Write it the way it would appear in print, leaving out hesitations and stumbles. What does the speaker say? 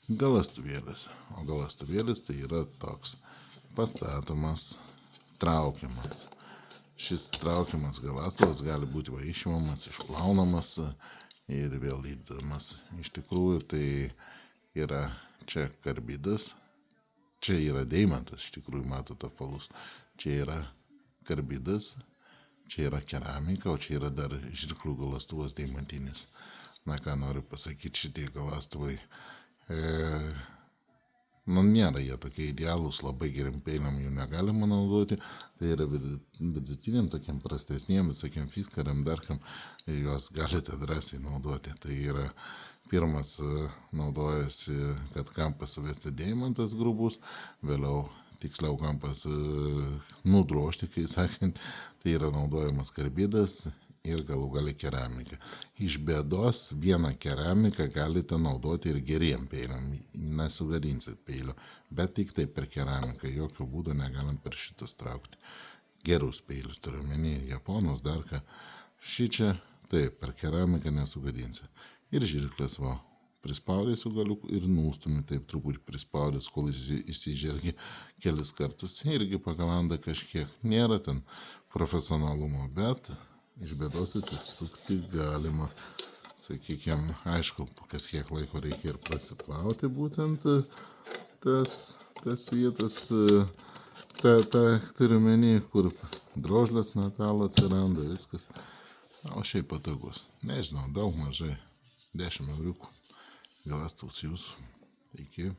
galąstuvėlis. O galąstuvėlis tai yra toks pastatomas, traukiamas. Šis traukiamas galąstuvas gali būti išimamas, išplaunamas ir vėl įdedamas. Iš tikrųjų tai yra čia karbidas, čia yra deimantas, iš tikrųjų matote apvalus. Čia yra karbidas, čia yra keramika, o čia yra dar žirklių galąstuvas deimantinis. Na ką noriu pasakyti, šitie galąstuvai, nėra jie tokie idealūs, labai geriam peiliam jų negalima naudoti, tai yra vidutiniam, tokiam prastesniem, visokiam fiskariam, darkam, juos galite drąsiai naudoti. Tai yra pirmas naudojasi, kad kampas suvesti deimantas grubus, vėliau tiksliau kampas nudrožti, kai sakant, tai yra naudojamas karbidas ir galų gali keramika. Iš bėdos vieną keramiką galite naudoti ir geriem peiliam, nesugadinsit peilio, bet tik tai per keramiką, jokio būdo negalim per šitas traukti. Gerus peilius turiu menį, japonus, dar ką. Šičia, taip, per keramiką nesugadinsit. Ir žirklės va, prispaudai su galiuku ir nustumi, taip truputį prispaudęs, kol įsižergi kelis kartus. Irgi pagalanda kažkiek, nėra ten profesionalumo, bet iš bėdos atsisukti galima. Sakykime, aišku, kas kiek laiko reikia ir prasiplauti būtent tas vietas, turiu menį, kur drožlės metalo atsiranda, viskas. O šiaip patogus. Nežinau, daug mažai, 10 euriukų. Galąstuvas jūsų. Iki.